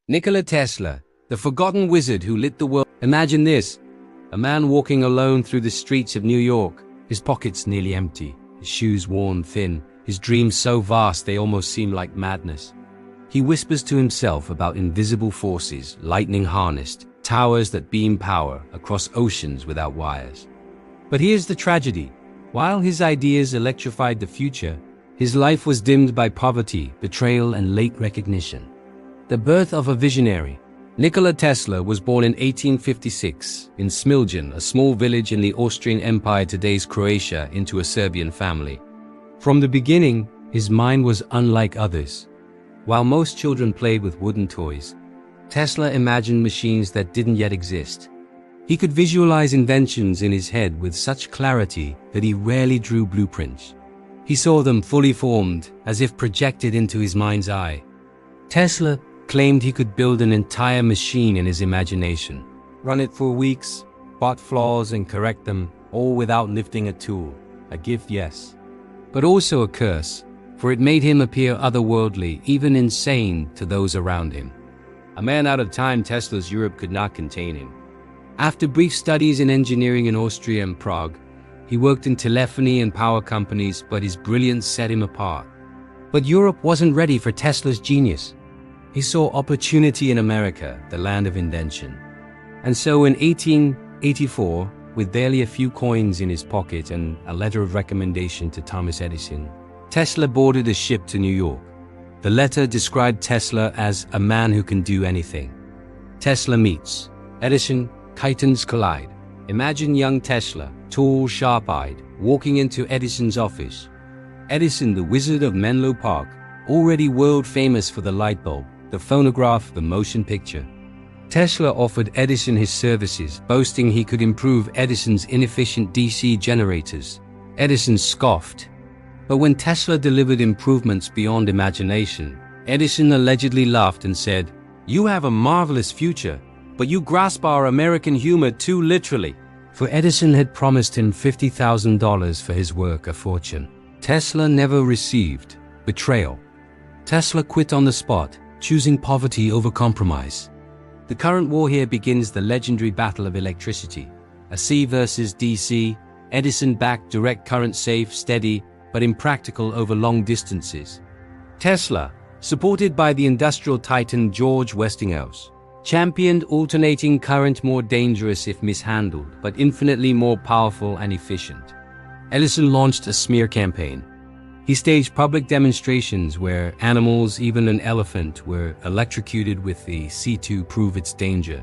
Nikola Tesla, the forgotten wizard who lit the world. Imagine this, a man walking alone through the streets of New York, his pockets nearly empty, his shoes worn thin, his dreams so vast they almost seem like madness. He whispers to himself about invisible forces, lightning harnessed, towers that beam power across oceans without wires. But here's the tragedy. While his ideas electrified the future, his life was dimmed by poverty, betrayal, and late recognition. The birth of a visionary. Nikola Tesla was born in 1856 in Smiljan, a small village in the Austrian Empire, today's Croatia, into a Serbian family. From the beginning, his mind was unlike others. While most children played with wooden toys, Tesla imagined machines that didn't yet exist. He could visualize inventions in his head with such clarity that he rarely drew blueprints. He saw them fully formed, as if projected into his mind's eye. Tesla claimed he could build an entire machine in his imagination, run it for weeks, spot flaws and correct them, all without lifting a tool. A gift, yes, but also a curse, for it made him appear otherworldly, even insane to those around him. A man out of time, Tesla's Europe could not contain him. After brief studies in engineering in Austria and Prague, he worked in telephony and power companies, but his brilliance set him apart. But Europe wasn't ready for Tesla's genius. He saw opportunity in America, the land of invention. And so in 1884, with barely a few coins in his pocket and a letter of recommendation to Thomas Edison, Tesla boarded a ship to New York. The letter described Tesla as a man who can do anything. Tesla meets Edison, titans collide. Imagine young Tesla, tall, sharp-eyed, walking into Edison's office. Edison, the wizard of Menlo Park, already world-famous for the light bulb, the phonograph, the motion picture. Tesla offered Edison his services, boasting he could improve Edison's inefficient DC generators. Edison scoffed. But when Tesla delivered improvements beyond imagination, Edison allegedly laughed and said, "You have a marvelous future, but you grasp our American humor too literally." For Edison had promised him $50,000 for his work, a fortune Tesla never received. Betrayal. Tesla quit on the spot, choosing poverty over compromise. The current war here begins, the legendary battle of electricity. AC versus DC, Edison backed direct current, safe, steady, but impractical over long distances. Tesla, supported by the industrial titan George Westinghouse, championed alternating current, more dangerous if mishandled, but infinitely more powerful and efficient. Edison launched a smear campaign. He staged public demonstrations where animals, even an elephant, were electrocuted with the C to prove its danger.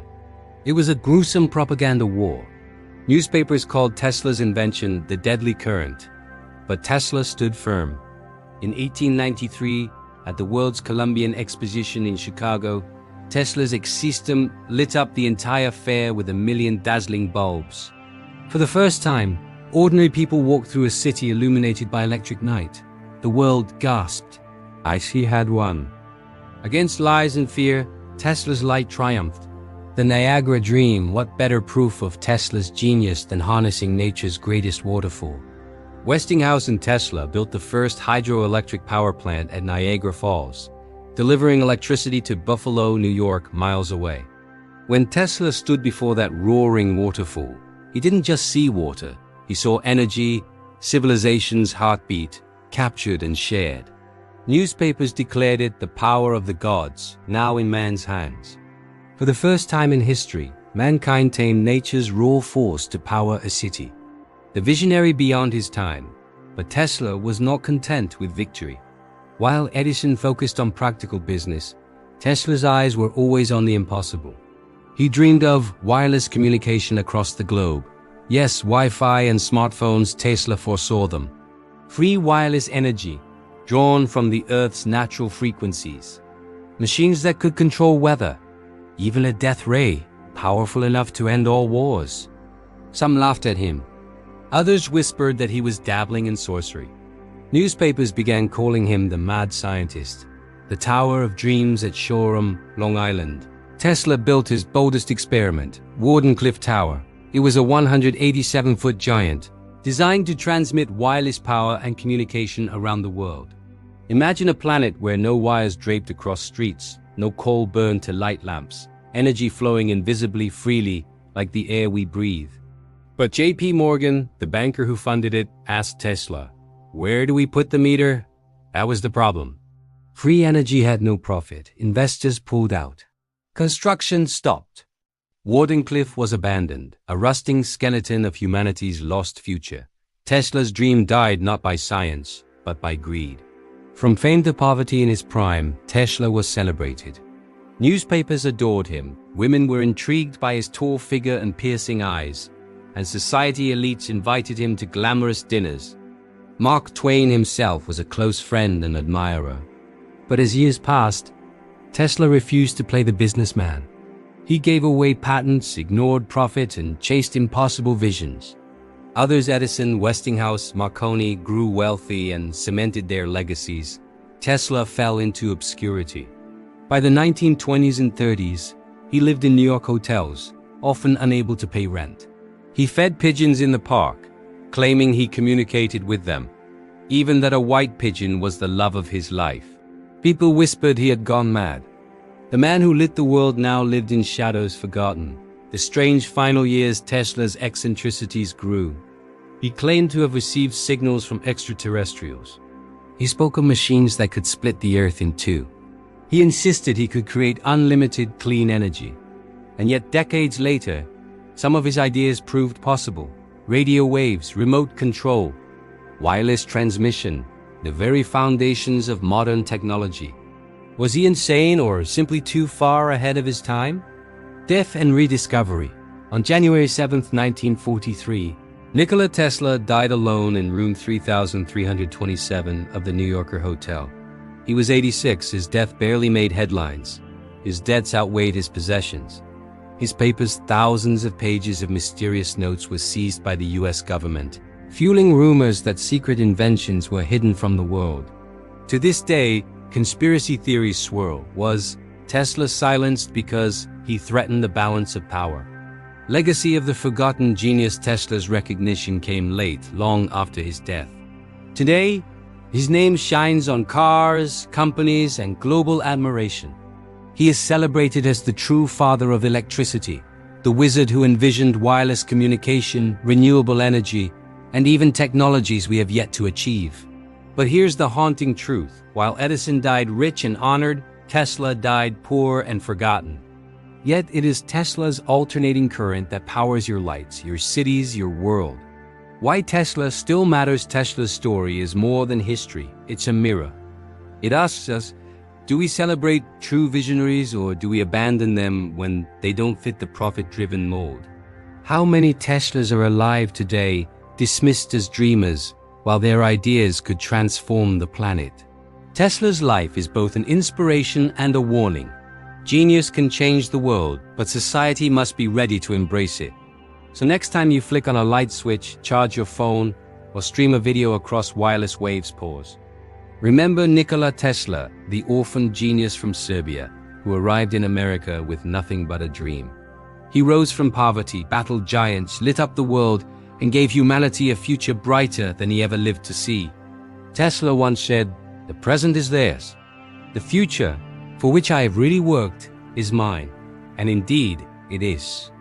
It was a gruesome propaganda war. Newspapers called Tesla's invention the deadly current, but Tesla stood firm. In 1893, at the World's Columbian Exposition in Chicago, Tesla's X-System lit up the entire fair with 1,000,000 dazzling bulbs. For the first time, ordinary people walked through a city illuminated by electric night. The world gasped. He had won. Against lies and fear, Tesla's light triumphed. The Niagara Dream, what better proof of Tesla's genius than harnessing nature's greatest waterfall? Westinghouse and Tesla built the first hydroelectric power plant at Niagara Falls, delivering electricity to Buffalo, New York, miles away. When Tesla stood before that roaring waterfall, he didn't just see water, he saw energy, civilization's heartbeat, captured and shared. Newspapers declared it the power of the gods, now in man's hands. For the first time in history, mankind tamed nature's raw force to power a city. The visionary beyond his time, but Tesla was not content with victory. While Edison focused on practical business, Tesla's eyes were always on the impossible. He dreamed of wireless communication across the globe. Yes, Wi-Fi and smartphones, Tesla foresaw them. Free wireless energy, drawn from the Earth's natural frequencies. Machines that could control weather. Even a death ray, powerful enough to end all wars. Some laughed at him. Others whispered that he was dabbling in sorcery. Newspapers began calling him the mad scientist. The Tower of Dreams at Shoreham, Long Island. Tesla built his boldest experiment, Wardenclyffe Tower. It was a 187-foot giant, designed to transmit wireless power and communication around the world. Imagine a planet where no wires draped across streets, no coal burned to light lamps, energy flowing invisibly freely like the air we breathe. But J.P. Morgan, the banker who funded it, asked Tesla, "Where do we put the meter?" That was the problem. Free energy had no profit. Investors pulled out. Construction stopped. Wardenclyffe was abandoned, a rusting skeleton of humanity's lost future. Tesla's dream died not by science, but by greed. From fame to poverty in his prime, Tesla was celebrated. Newspapers adored him, women were intrigued by his tall figure and piercing eyes, and society elites invited him to glamorous dinners. Mark Twain himself was a close friend and admirer. But as years passed, Tesla refused to play the businessman. He gave away patents, ignored profit, and chased impossible visions. Others, Edison, Westinghouse, Marconi, grew wealthy and cemented their legacies. Tesla fell into obscurity. By the 1920s and 30s, he lived in New York hotels, often unable to pay rent. He fed pigeons in the park, claiming he communicated with them, even that a white pigeon was the love of his life. People whispered he had gone mad. The man who lit the world now lived in shadows forgotten. The strange final years, Tesla's eccentricities grew. He claimed to have received signals from extraterrestrials. He spoke of machines that could split the earth in two. He insisted he could create unlimited clean energy. And yet decades later, some of his ideas proved possible. Radio waves, remote control, wireless transmission, the very foundations of modern technology. Was he insane or simply too far ahead of his time? Death and rediscovery. On January 7, 1943, Nikola Tesla died alone in room 3327 of the New Yorker Hotel. He was 86. His death barely made headlines. His debts outweighed his possessions. His papers, thousands of pages of mysterious notes, were seized by the US government, fueling rumors that secret inventions were hidden from the world. To this day, conspiracy theories swirl. Was Tesla silenced because he threatened the balance of power? Legacy of the forgotten genius. Tesla's recognition came late, long after his death. Today, his name shines on cars, companies, and global admiration. He is celebrated as the true father of electricity, the wizard who envisioned wireless communication, renewable energy, and even technologies we have yet to achieve. But here's the haunting truth. While Edison died rich and honored, Tesla died poor and forgotten. Yet it is Tesla's alternating current that powers your lights, your cities, your world. Why Tesla still matters. Tesla's story is more than history. It's a mirror. It asks us, do we celebrate true visionaries or do we abandon them when they don't fit the profit-driven mold? How many Teslas are alive today, dismissed as dreamers, while their ideas could transform the planet? Tesla's life is both an inspiration and a warning. Genius can change the world, but society must be ready to embrace it. So next time you flick on a light switch, charge your phone, or stream a video across wireless waves, pause. Remember Nikola Tesla, the orphan genius from Serbia, who arrived in America with nothing but a dream. He rose from poverty, battled giants, lit up the world, and gave humanity a future brighter than he ever lived to see. Tesla once said, "The present is theirs. The future, for which I have really worked, is mine." And indeed, it is.